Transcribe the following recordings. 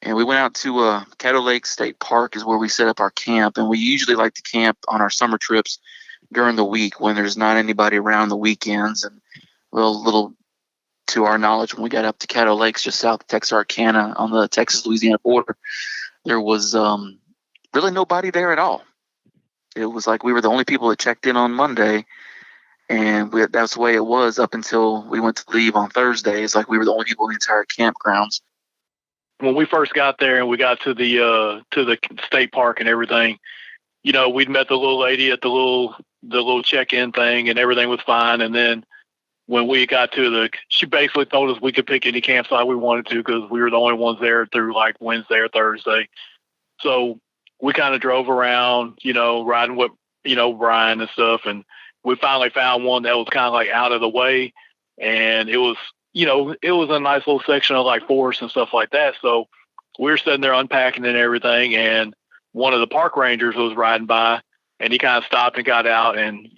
And we went out to Caddo Lake State Park is where we set up our camp. And we usually like to camp on our summer trips during the week when there's not anybody around the weekends. And little to our knowledge, when we got up to Caddo Lakes just south of Texarkana on the Texas-Louisiana border, there was really nobody there at all. It was like we were the only people that checked in on Monday, and that's the way it was up until we went to leave on Thursday. It's like we were the only people in the entire campgrounds. When we first got there and we got to the state park and everything, we'd met the little lady at the little check-in thing, and everything was fine. And then when we got to she basically told us we could pick any campsite we wanted to because we were the only ones there through like Wednesday or Thursday. So we kind of drove around, riding with, Brian and stuff. And we finally found one that was kind of like out of the way. And it was, it was a nice little section of like forest and stuff like that. So we were sitting there unpacking and everything. And one of the park rangers was riding by, and he kind of stopped and got out. And,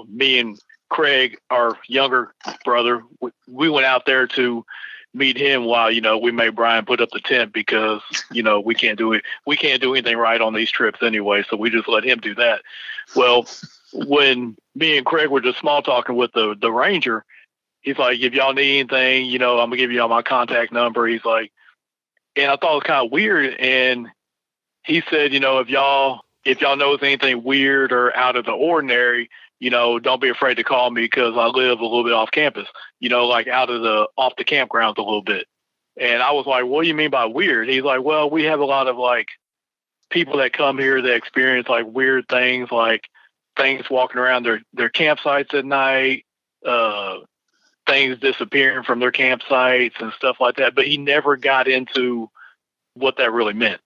me and Craig, our younger brother, we went out there to meet him while, we made Brian put up the tent because, we can't do it. We can't do anything right on these trips anyway. So we just let him do that. Well, when me and Craig were just small talking with the ranger, he's like, if y'all need anything, I'm gonna give y'all my contact number. He's like, and I thought it was kind of weird. And he said, if y'all notice anything weird or out of the ordinary, don't be afraid to call me because I live a little bit off campus, like off the campgrounds a little bit. And I was like, what do you mean by weird? He's like, well, we have a lot of like people that come here that experience like weird things, like things walking around their campsites at night, things disappearing from their campsites and stuff like that. But he never got into what that really meant.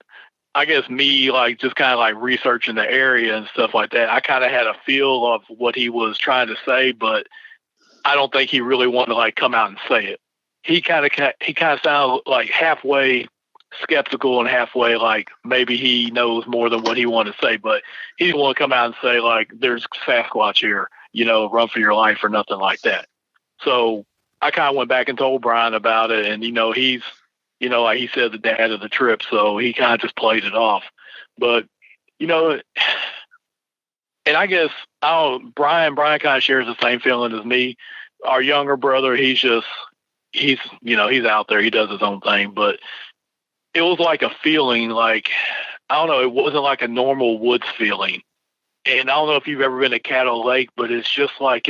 I guess me, like, just kind of like researching the area and stuff like that, I kind of had a feel of what he was trying to say, but I don't think he really wanted to like come out and say it. He kind of sounded like halfway skeptical and halfway like maybe he knows more than what he wanted to say, but he didn't want to come out and say like, there's Sasquatch here, run for your life or nothing like that. So I kind of went back and told Brian about it, and, he's, like he said, the dad of the trip, so he kind of just played it off. But, and I guess Brian kind of shares the same feeling as me. Our younger brother, he's out there, he does his own thing, but it was like a feeling like, I don't know, it wasn't like a normal woods feeling. And I don't know if you've ever been to Caddo Lake, but it's just like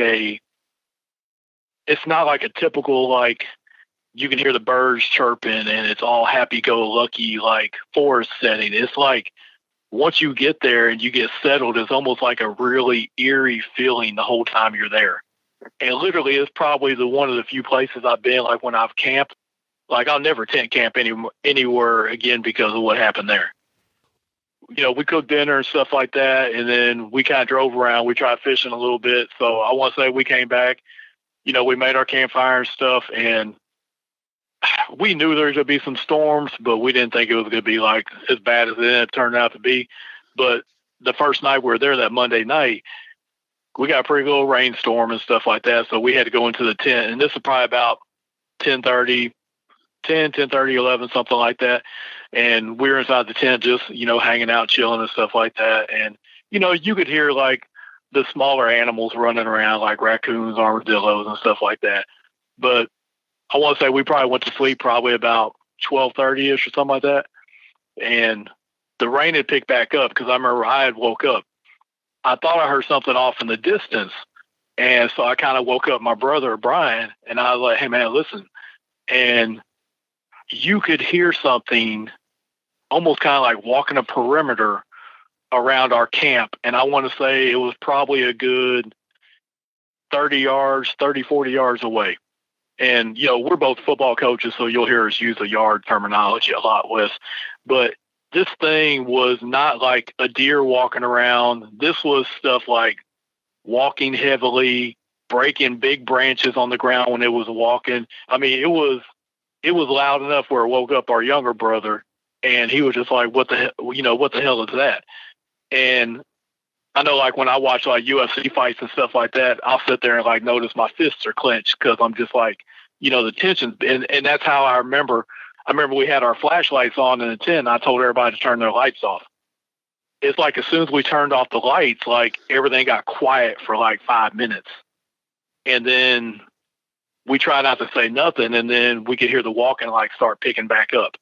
it's not like a typical, like, you can hear the birds chirping and it's all happy-go-lucky, like, forest setting. It's like once you get there and you get settled, it's almost like a really eerie feeling the whole time you're there. And literally, it's probably one of the few places I've been, like, when I've camped. Like, I'll never tent camp anywhere again because of what happened there. We cooked dinner and stuff like that, and then we kind of drove around. We tried fishing a little bit. So I want to say we came back. We made our campfire and stuff, and we knew there was going to be some storms, but we didn't think it was going to be like as bad as it turned out to be. But the first night we were there, that Monday night, we got a pretty little rainstorm and stuff like that. So we had to go into the tent, and this is probably about 10:30, 11, something like that. And we were inside the tent just, hanging out, chilling and stuff like that. And, you could hear like the smaller animals running around, like raccoons, armadillos and stuff like that. But I want to say we probably went to sleep probably about 12:30-ish or something like that. And the rain had picked back up because I remember I had woke up. I thought I heard something off in the distance. And so I kind of woke up my brother, Brian, and I was like, hey, man, listen. And you could hear something almost kind of like walking a perimeter around our camp. And I want to say it was probably a good 40 yards away. And, we're both football coaches, so you'll hear us use the yard terminology a lot with. But this thing was not like a deer walking around. This was stuff like walking heavily, breaking big branches on the ground when it was walking. I mean, it was loud enough where it woke up our younger brother, and he was just like, what the hell is that? And I know, like, when I watch like UFC fights and stuff like that, I'll sit there and like notice my fists are clenched because I'm just like, the tension. And that's how I remember I remember we had our flashlights on in the tent. I told everybody to turn their lights off. It's like as soon as we turned off the lights, like everything got quiet for like 5 minutes. And then we tried not to say nothing, and then we could hear the walking like start picking back up.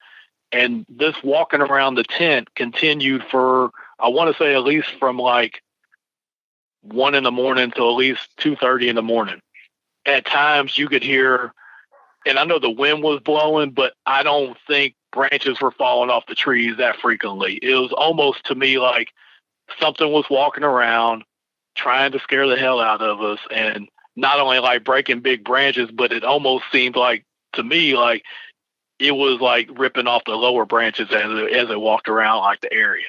And this walking around the tent continued for, I want to say, at least from like 1 a.m. to at least 2:30 in the morning. At times you could hear, and I know the wind was blowing, but I don't think branches were falling off the trees that frequently. It was almost to me like something was walking around trying to scare the hell out of us, and not only like breaking big branches, but it almost seemed like to me like it was like ripping off the lower branches as it walked around like the area.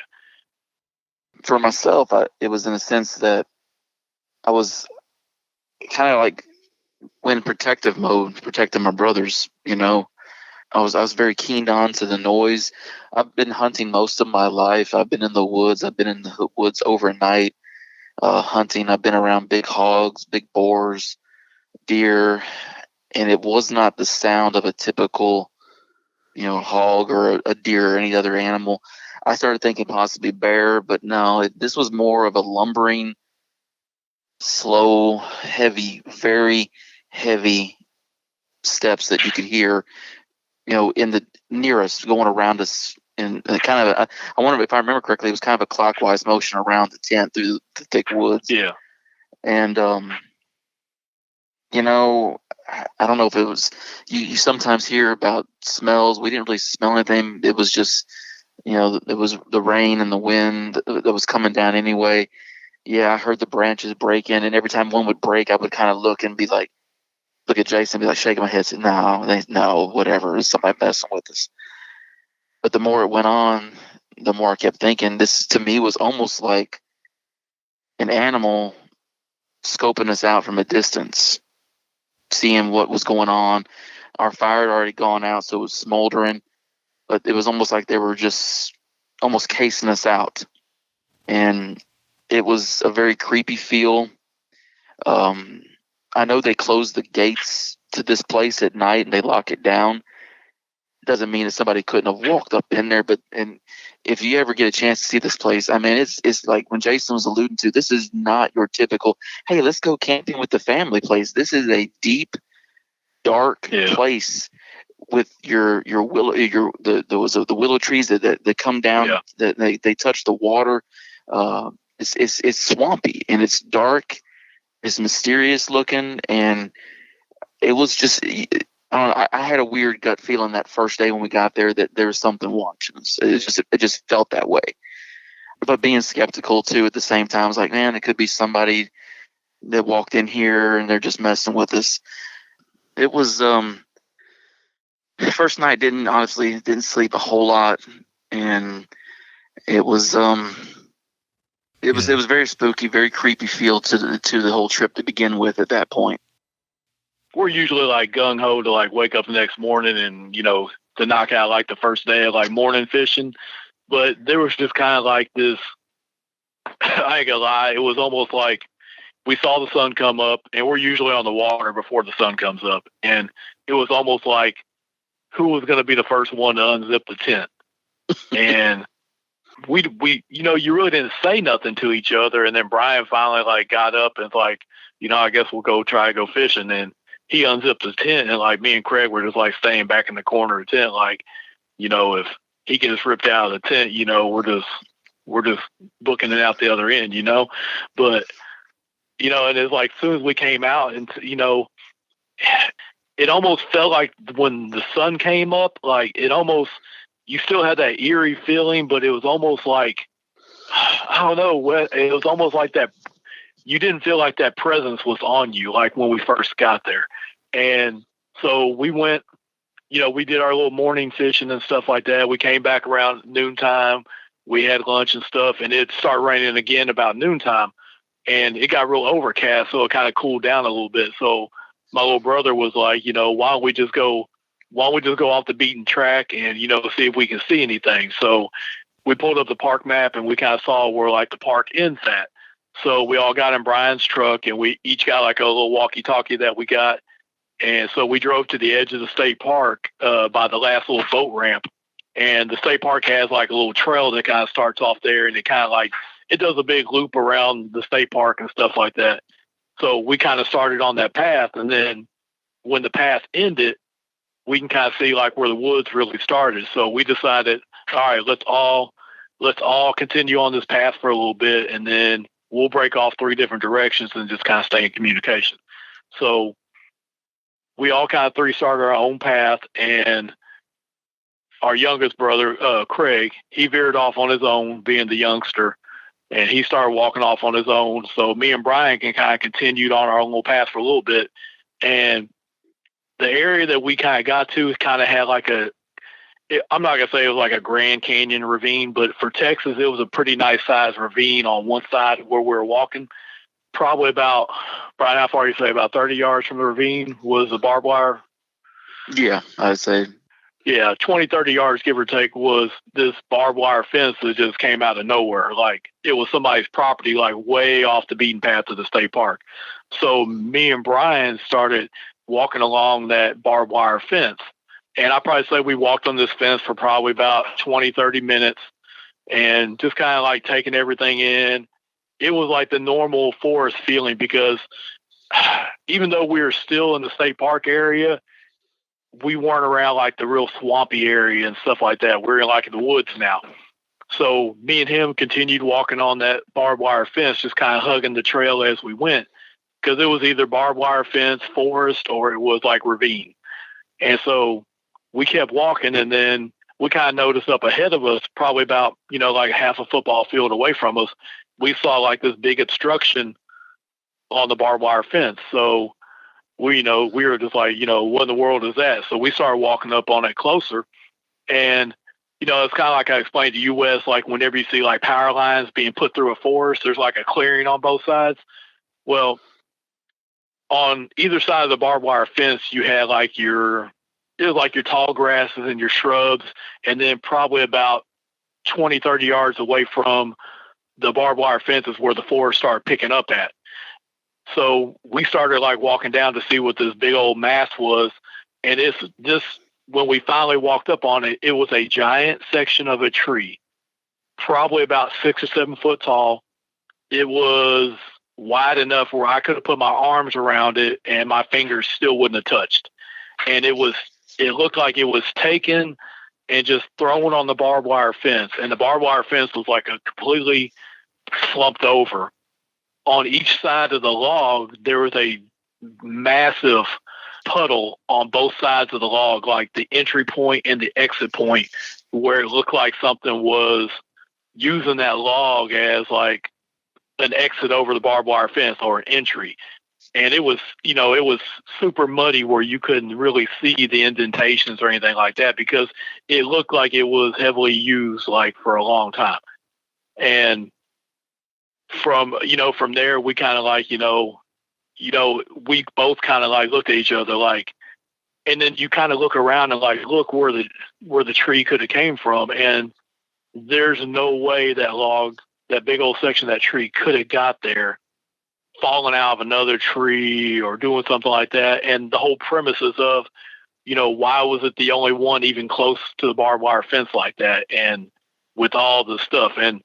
For myself, it was in a sense that I was kind of like in protective mode, protecting my brothers. You know, I was very keened on to the noise. I've been hunting most of my life. I've been in the woods. I've been in the woods overnight hunting. I've been around big hogs, big boars, deer, and it was not the sound of a typical, hog or a deer or any other animal. I started thinking possibly bear, but no, this was more of a lumbering, slow, heavy, very heavy steps that you could hear, in the near us, going around us, and kind of, I wonder if I remember correctly, it was kind of a clockwise motion around the tent through the thick woods. Yeah. And, I don't know if it was, you sometimes hear about smells. We didn't really smell anything. It was just, it was the rain and the wind that was coming down anyway. Yeah, I heard the branches breaking, and every time one would break, I would kind of look and be like, look at Jason and be like shaking my head, saying, no, whatever, it's somebody messing with us. But the more it went on, the more I kept thinking, this to me was almost like an animal scoping us out from a distance, seeing what was going on. Our fire had already gone out, so it was smoldering, but it was almost like they were just almost casing us out. And it was a very creepy feel. I know they close the gates to this place at night and they lock it down. Doesn't mean that somebody couldn't have walked up in there, and if you ever get a chance to see this place, I mean, it's like when Jason was alluding to, this is not your typical, hey, let's go camping with the family place. This is a deep, dark place with your willow, the willow trees that come down, that they touch the water. It's swampy and it's dark. It's mysterious looking, and it was just, I don't know, I had a weird gut feeling that first day when we got there that there was something watching us. It just felt that way. But being skeptical too at the same time, I was like, man, it could be somebody that walked in here and they're just messing with us. It was first night didn't sleep a whole lot, and it was it was very spooky, very creepy feel to the whole trip to begin with at that point. We're usually like gung ho to like wake up the next morning and, to knock out like the first day of like morning fishing. But there was just kind of like this, I ain't gonna lie, it was almost like we saw the sun come up, and we're usually on the water before the sun comes up. And it was almost like who was going to be the first one to unzip the tent. And we you really didn't say nothing to each other. And then Brian finally like got up and like, I guess we'll go try to go fishing. And he unzipped the tent, and like me and Craig were just like staying back in the corner of the tent. Like, if he gets ripped out of the tent, we're just booking it out the other end, but, and it's like, as soon as we came out and, it almost felt like when the sun came up, like you still had that eerie feeling, but it was almost like, I don't know, it was almost like that. You didn't feel like that presence was on you, like when we first got there. And so we went, we did our little morning fishing and stuff like that. We came back around noontime. We had lunch and stuff, and it started raining again about noontime, and it got real overcast, so it kind of cooled down a little bit. So my little brother was like, why don't we just go off the beaten track and, see if we can see anything. So we pulled up the park map, and we kind of saw where like the park ends at. So we all got in Brian's truck, and we each got like a little walkie-talkie that we got, And so we drove to the edge of the state park by the last little boat ramp. And the state park has like a little trail that kind of starts off there, and it kind of like, it does a big loop around the state park and stuff like that. So we kind of started on that path. And then when the path ended, we can kind of see like where the woods really started. So we decided, all right, let's all continue on this path for a little bit, and then we'll break off 3 different directions and just kind of stay in communication. So we all kind of 3 started our own path, and our youngest brother, Craig, he veered off on his own, being the youngster, and he started walking off on his own. So me and Brian can kind of continued on our own little path for a little bit. And the area that we kind of got to kind of had like I'm not going to say it was like a Grand Canyon ravine, but for Texas, it was a pretty nice sized ravine on one side where we were walking. Probably about, Brian, how far you say, about 30 yards from the ravine was the barbed wire? Yeah, I'd say. Yeah, 20, 30 yards, give or take, was this barbed wire fence that just came out of nowhere. Like, it was somebody's property, like way off the beaten path of the state park. So me and Brian started walking along that barbed wire fence. And I probably say we walked on this fence for probably about 20, 30 minutes and just kind of like taking everything in. It was like the normal forest feeling, because even though we were still in the state park area, we weren't around like the real swampy area and stuff like that. We're in like in the woods now. So me and him continued walking on that barbed wire fence, just kind of hugging the trail as we went, because it was either barbed wire fence, forest, or it was like ravine. And so we kept walking, and then we kind of noticed up ahead of us, probably about, like half a football field away from us, we saw like this big obstruction on the barbed wire fence. So we were just like, what in the world is that? So we started walking up on it closer. And, it's kind of like I explained to you, Wes, like whenever you see like power lines being put through a forest, there's like a clearing on both sides. Well, on either side of the barbed wire fence, you had like your tall grasses and your shrubs. And then probably about 20, 30 yards away from the barbed wire fence is where the forest started picking up at. So we started like walking down to see what this big old mass was. And it's this, when we finally walked up on it, it was a giant section of a tree, probably about 6 or 7 foot tall. It was wide enough where I could have put my arms around it and my fingers still wouldn't have touched. And it looked like it was taken and just thrown on the barbed wire fence. And the barbed wire fence was like a completely slumped over. On each side of the log, there was a massive puddle on both sides of the log, like the entry point and the exit point, where it looked like something was using that log as like an exit over the barbed wire fence or an entry. And it was super muddy where you couldn't really see the indentations or anything like that, because it looked like it was heavily used like for a long time. And from there, we kind of like, we both kind of like looked at each other like, and then you kind of look around and like, look where the tree could have came from. And there's no way that log, that big old section of that tree could have got there, falling out of another tree or doing something like that. And the whole premises of, why was it the only one even close to the barbed wire fence like that? And with all the stuff, and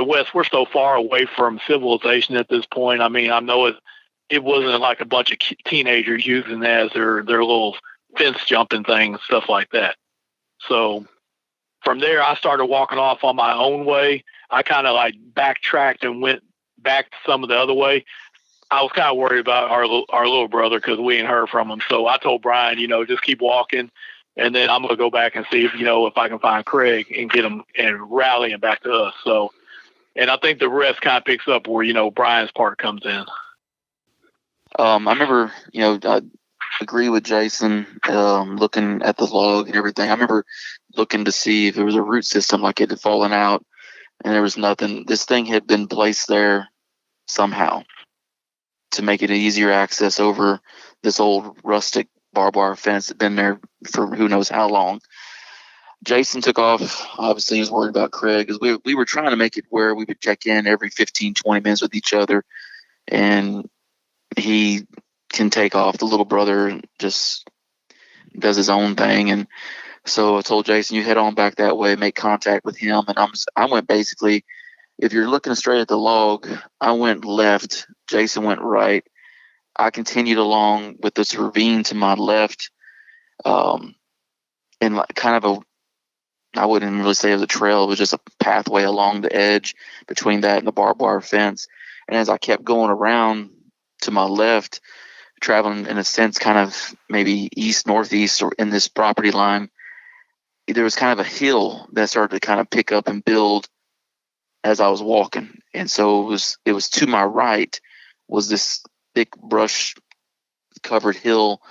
Wes, we're so far away from civilization at this point. I mean, I know it wasn't like a bunch of teenagers using that as their little fence jumping thing and stuff like that. So from there, I started walking off on my own way. I kind of like backtracked and went back some of the other way. I was kind of worried about our little brother, because we ain't heard from him. So I told Brian, just keep walking, and then I'm going to go back and see if I can find Craig and get him and rally him back to us. So, and I think the rest kind of picks up where, Brian's part comes in. I remember, I agree with Jason, looking at the log and everything. I remember looking to see if there was a root system, like it had fallen out, and there was nothing. This thing had been placed there somehow to make it an easier access over this old rustic barbed wire fence that had been there for who knows how long. Jason took off. Obviously, he was worried about Craig, because we were trying to make it where we would check in every 15, 20 minutes with each other. And he can take off. The little brother just does his own thing. And so I told Jason, you head on back that way, make contact with him. And I went basically, if you're looking straight at the log, I went left, Jason went right. I continued along with this ravine to my left, and like kind of I wouldn't really say it was a trail. It was just a pathway along the edge between that and the barbed wire fence. And as I kept going around to my left, traveling in a sense kind of maybe east, northeast, or in this property line, there was kind of a hill that started to kind of pick up and build as I was walking. And so it was to my right was this thick brush covered hill,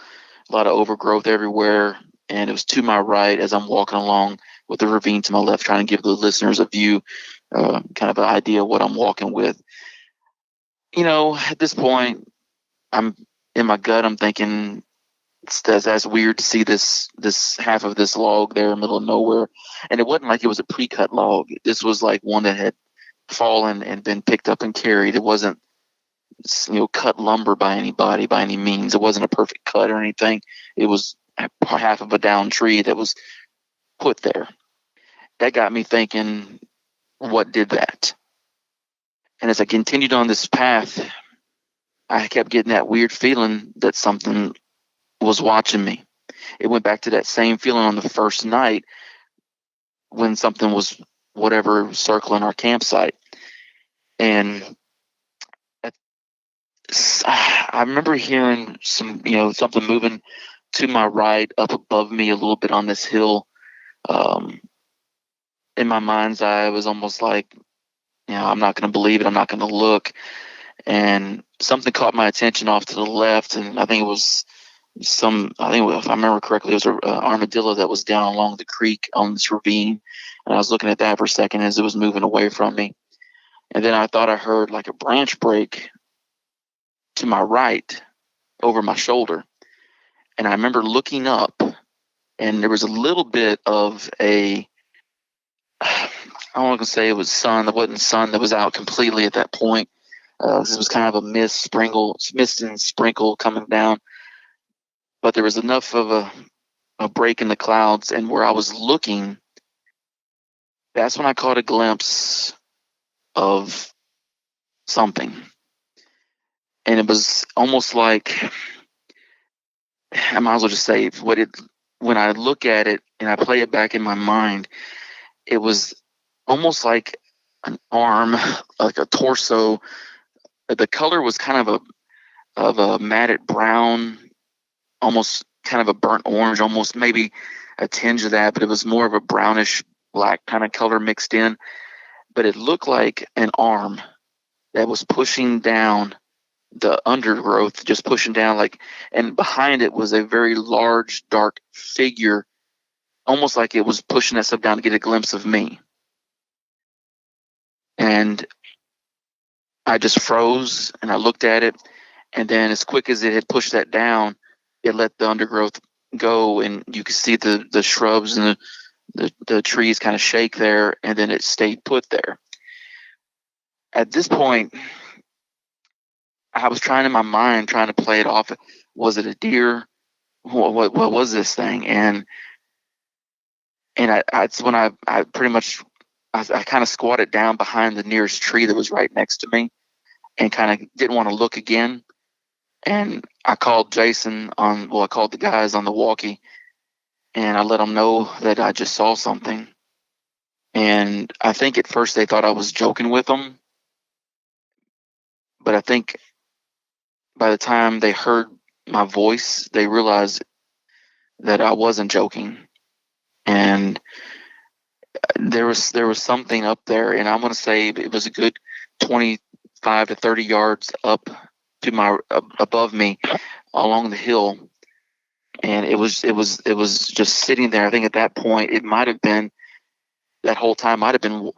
a lot of overgrowth everywhere. And it was to my right as I'm walking along with the ravine to my left, trying to give the listeners a view, kind of an idea of what I'm walking with. At this point, I'm in my gut, I'm thinking that's weird to see this half of this log there in the middle of nowhere. And it wasn't like it was a pre-cut log. This was like one that had fallen and been picked up and carried. It wasn't cut lumber by anybody by any means. It wasn't a perfect cut or anything. It was half of a down tree that was put there. That got me thinking, what did that? And as I continued on this path, I kept getting that weird feeling that something was watching me. It went back to that same feeling on the first night when something was whatever circling our campsite. And I remember hearing something moving to my right up above me a little bit on this hill. In my mind's eye, it was almost like, I'm not going to believe it. I'm not going to look. And something caught my attention off to the left. And I think it was if I remember correctly, it was an armadillo that was down along the creek on this ravine. And I was looking at that for a second as it was moving away from me. And then I thought I heard like a branch break to my right over my shoulder. And I remember looking up, and there was a little bit of I don't want to say it was sun. There wasn't sun that was out completely at that point. It was kind of a mist and sprinkle coming down. But there was enough of a break in the clouds, and where I was looking, that's when I caught a glimpse of something. And it was almost like, I might as well just say when I look at it and I play it back in my mind, it was almost like an arm, like a torso. The color was kind of a matted brown, almost kind of a burnt orange, almost maybe a tinge of that, but it was more of a brownish black kind of color mixed in. But it looked like an arm that was pushing down the undergrowth, just pushing down, and behind it was a very large, dark figure, almost like it was pushing that stuff down to get a glimpse of me. And I just froze and I looked at it, and then as quick as it had pushed that down, it let the undergrowth go, and you could see the shrubs and the trees kind of shake there, and then it stayed put there. At this point, I was trying in my mind, trying to play it off. Was it a deer? What was this thing? And it's when I pretty much I kind of squatted down behind the nearest tree that was right next to me, and kind of didn't want to look again. And I called Jason I called the guys on the walkie, and I let them know that I just saw something. And I think at first they thought I was joking with them, but I think by the time they heard my voice, they realized that I wasn't joking. And there was something up there, and I'm going to say it was a good 25 to 30 yards up to my above me along the hill, and it was just sitting there. I think at that point it might have been, that whole time might have been,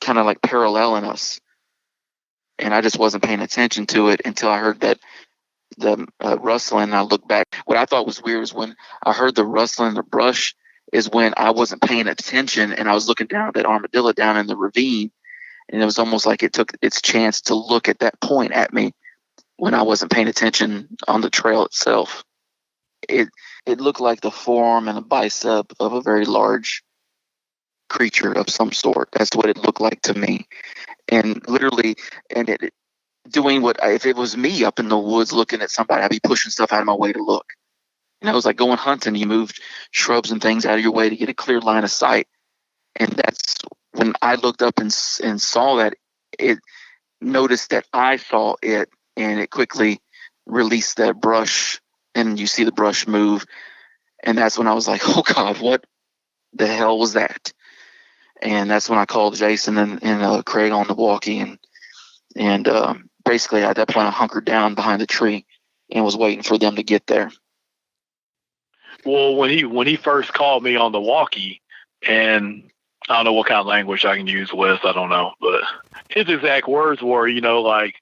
kind of like paralleling us, and I just wasn't paying attention to it until I heard that the rustling. And I looked back. What I thought was weird was when I heard the rustling in the brush is when I wasn't paying attention, and I was looking down at that armadillo down in the ravine, and it was almost like it took its chance to look at that point at me. when I wasn't paying attention on the trail itself. It looked like the forearm and a bicep of a very large creature of some sort. That's what it looked like to me. And literally, and it doing what if it was me up in the woods looking at somebody, I'd be pushing stuff out of my way to look. It was like going hunting. You moved shrubs and things out of your way to get a clear line of sight. And that's when I looked up and saw that. It noticed that I saw it, and it quickly released that brush, and you see the brush move. And that's when I was like, oh God, what the hell was that? And that's when I called Jason and Craig on the walkie, and basically at that point I hunkered down behind the tree and was waiting for them to get there. Well, when he first called me on the walkie, and I don't know what kind of language I can use, Wes, I don't know, but his exact words were, like,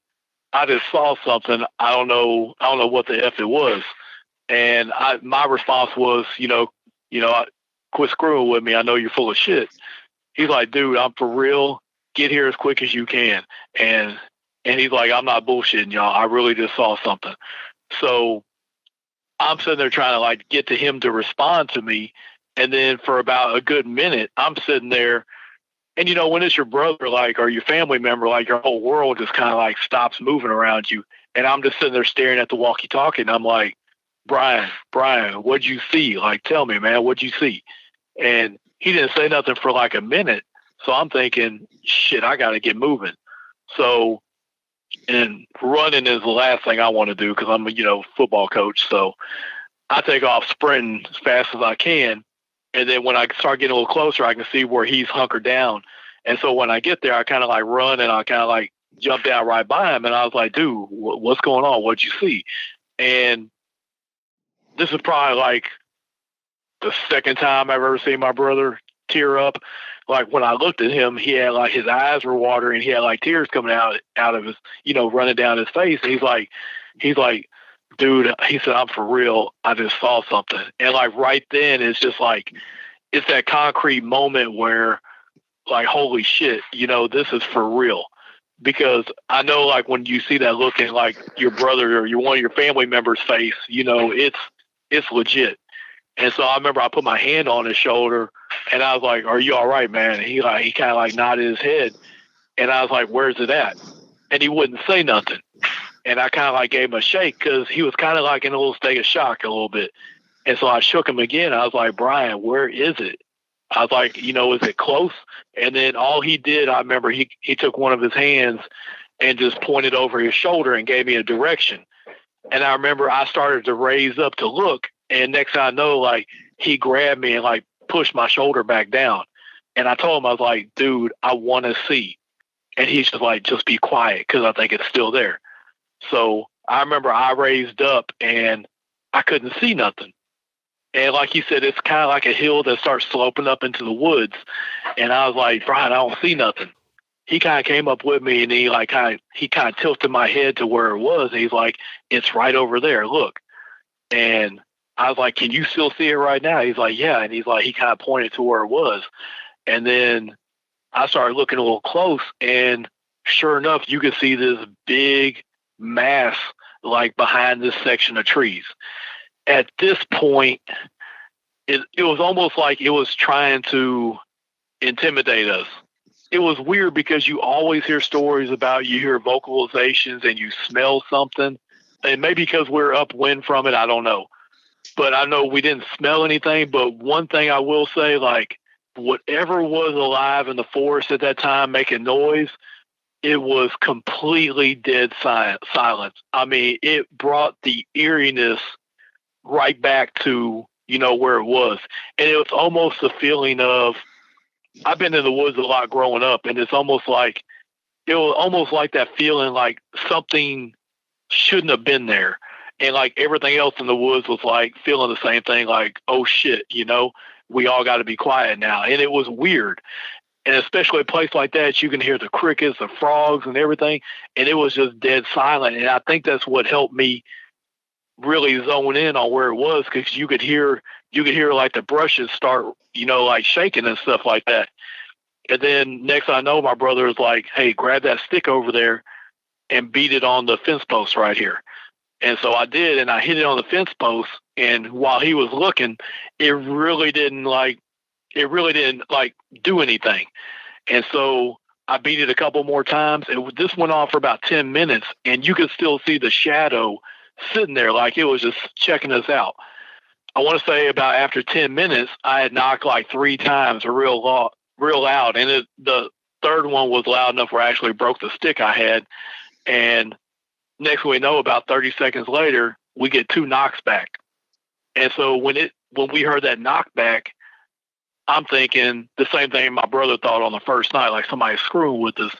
I just saw something. I don't know what the F it was. And my response was, quit screwing with me. I know you're full of shit. He's like, dude, I'm for real. Get here as quick as you can. And he's like, I'm not bullshitting y'all. I really just saw something. So I'm sitting there trying to like get to him to respond to me. And then for about a good minute, I'm sitting there. And, when it's your brother, like, or your family member, like your whole world just kind of like stops moving around you. And I'm just sitting there staring at the walkie-talkie. And I'm like, Brian, what'd you see? Like, tell me, man, what'd you see? And he didn't say nothing for like a minute. So I'm thinking, shit, I got to get moving. So, and running is the last thing I want to do because I'm a, football coach. So I take off sprinting as fast as I can. And then when I start getting a little closer, I can see where he's hunkered down. And so when I get there, I kind of like run and I kind of like jump down right by him. And I was like, dude, what's going on? What'd you see? And this is probably like the second time I've ever seen my brother tear up. Like when I looked at him, he had like his eyes were watering. He had like tears coming out of his, running down his face. And he's like, dude, he said, I'm for real. I just saw something. And like right then, it's just like, it's that concrete moment where like, holy shit, this is for real. Because I know like when you see that look in like your brother or one of your family members' face, it's legit. And so I remember I put my hand on his shoulder and I was like, are you all right, man? And he kind of like nodded his head. And I was like, where's it at? And he wouldn't say nothing. And I kind of like gave him a shake because he was kind of like in a little state of shock a little bit. And so I shook him again. I was like, Brian, where is it? I was like, is it close? And then all he did, I remember he took one of his hands and just pointed over his shoulder and gave me a direction. And I remember I started to raise up to look. And next thing I know, like he grabbed me and like pushed my shoulder back down. And I told him, I was like, dude, I want to see. And he's just like, just be quiet because I think it's still there. So I remember I raised up and I couldn't see nothing. And like he said, it's kind of like a hill that starts sloping up into the woods. And I was like, Brian, I don't see nothing. He kind of came up with me and he kind of tilted my head to where it was. And he's like, it's right over there. Look. And I was like, can you still see it right now? He's like, yeah. And he's like, he kind of pointed to where it was. And then I started looking a little close and sure enough, you could see this big mass like behind this section of trees. At this point, it was almost like it was trying to intimidate us. It was weird because you always hear stories about you hear vocalizations and you smell something. And maybe because we're upwind from it, I don't know. But I know we didn't smell anything. But one thing I will say, like whatever was alive in the forest at that time making noise, it was completely dead silence. I mean, it brought the eeriness right back to, where it was. And it was almost a feeling of, I've been in the woods a lot growing up, and it was almost like that feeling like something shouldn't have been there. And like everything else in the woods was like feeling the same thing, like, oh shit, we all got to be quiet now. And it was weird. And especially a place like that, you can hear the crickets, the frogs and everything. And it was just dead silent. And I think that's what helped me really zone in on where it was, because you could hear like the brushes start, like shaking and stuff like that. And then next I know, my brother was like, hey, grab that stick over there and beat it on the fence post right here. And so I did, and I hit it on the fence post. And while he was looking, it really didn't do anything. And so I beat it a couple more times, and this went on for about 10 minutes, and you could still see the shadow sitting there like it was just checking us out. I want to say about after 10 minutes, I had knocked like 3 times real loud, and the third one was loud enough where I actually broke the stick I had. And next we know, about 30 seconds later, we get 2 knocks back. And so when we heard that knockback, I'm thinking the same thing my brother thought on the first night, like somebody's screwing with us.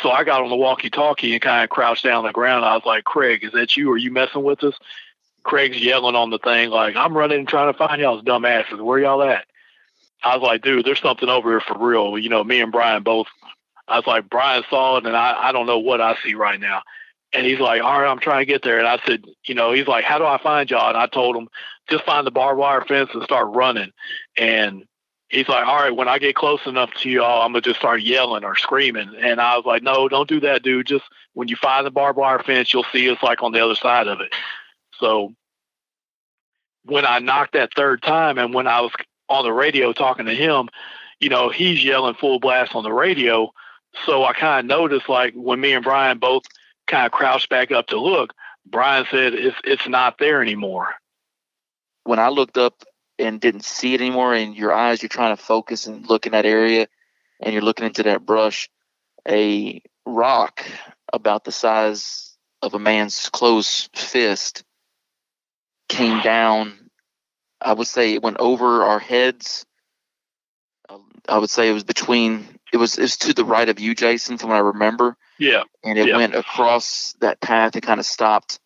So I got on the walkie-talkie and kind of crouched down on the ground. I was like, Craig, is that you? Are you messing with us? Craig's yelling on the thing like, I'm running and trying to find y'all's dumb asses. Where y'all at? I was like, dude, there's something over here for real. You know, me and Brian both. I was like, Brian saw it, and I don't know what I see right now. And he's like, all right, I'm trying to get there. And I said, you know, he's like, how do I find y'all? And I told him, just find the barbed wire fence and start running. And he's like, all right, when I get close enough to y'all, I'm going to just start yelling or screaming. And I was like, no, don't do that, dude. Just when you find the barbed wire fence, you'll see us like on the other side of it. So when I knocked that third time and when I was on the radio talking to him, you know, he's yelling full blast on the radio. So I kind of noticed, like, when me and Brian both kind of crouched back up to look, Brian said it's not there anymore. When I looked up and didn't see it anymore, and your eyes, you're trying to focus and look in that area, and you're looking into that brush, a rock about the size of a man's closed fist came down. I would say it went over our heads. I would say it was it was to the right of you, Jason, from what I remember. Yeah. And it went across that path and kind of stopped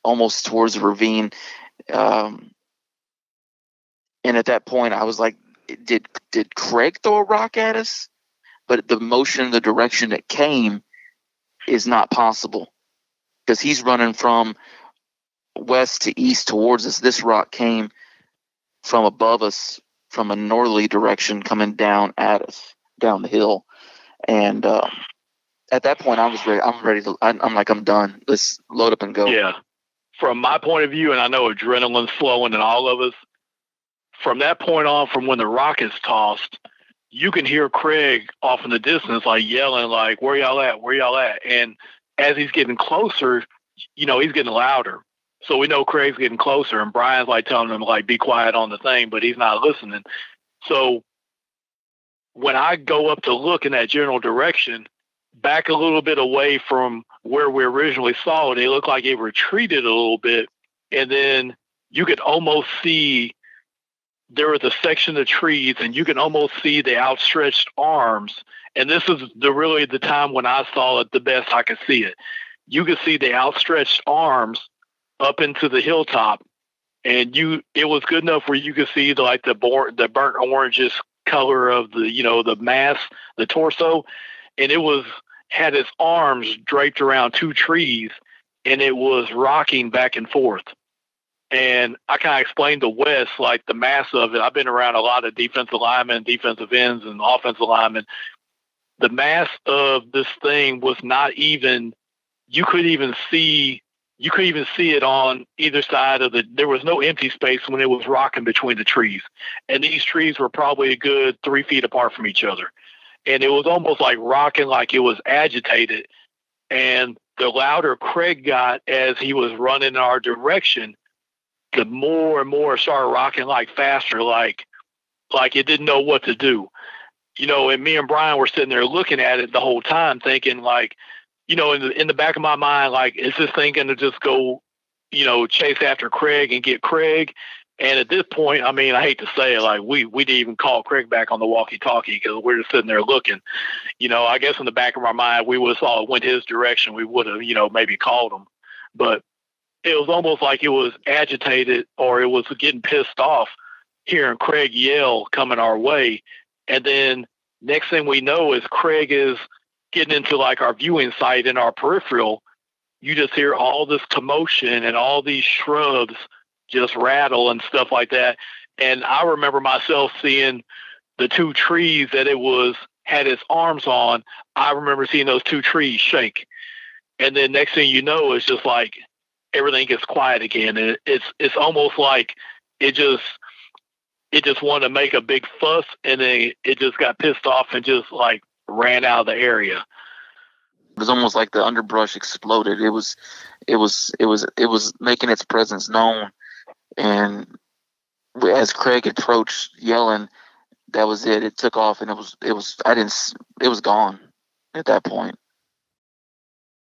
almost towards the ravine. And at that point, I was like, did Craig throw a rock at us? But the motion, the direction it came is not possible because he's running from west to east towards us. This rock came from above us from a northerly direction coming down at us, down the hill. And at that point, I was ready. I'm like, I'm done. Let's load up and go. Yeah. From my point of view, and I know adrenaline's flowing in all of us, from that point on, from when the rock is tossed, you can hear Craig off in the distance, like yelling, like, where y'all at? Where y'all at? And as he's getting closer, you know, he's getting louder. So we know Craig's getting closer, and Brian's like telling him, like, be quiet on the thing, but he's not listening. So when I go up to look in that general direction, back a little bit away from where we originally saw it, it looked like it retreated a little bit. And then you could almost see there was a section of trees, and you can almost see the outstretched arms. And this is really the time when I saw it the best I could see it. You could see the outstretched arms up into the hilltop, and it was good enough where you could see the burnt oranges color of the mass, the torso, and it had its arms draped around 2 trees, and it was rocking back and forth. And I kind of explained to Wes, like, the mass of it. I've been around a lot of defensive linemen, defensive ends, and offensive linemen. The mass of this thing was not even, you could even see it on either side of there was no empty space when it was rocking between the trees. And these trees were probably a good 3 feet apart from each other. And it was almost like rocking, like it was agitated. And the louder Craig got as he was running in our direction, the more and more it started rocking, like faster, like it didn't know what to do. You know, and me and Brian were sitting there looking at it the whole time, thinking, like, you know, in the back of my mind, like, is this thing going to just go, you know, chase after Craig and get Craig? And at this point, I mean, I hate to say it, like, we didn't even call Craig back on the walkie-talkie because we're just sitting there looking. You know, I guess in the back of our mind, we would have saw it went his direction. We would have, you know, maybe called him. But it was almost like it was agitated, or it was getting pissed off hearing Craig yell coming our way. And then next thing we know is Craig is getting into, like, our viewing sight in our peripheral. You just hear all this commotion and all these shrubs just rattle and stuff like that. And I remember myself seeing the 2 trees that it had its arms on. I remember seeing those 2 trees shake. And then next thing you know, it's just like everything gets quiet again. And it's almost like it just wanted to make a big fuss, and then it just got pissed off and just like ran out of the area. It was almost like the underbrush exploded. It was making its presence known, and as Craig approached yelling, that was it. It took off, and it was gone at that point.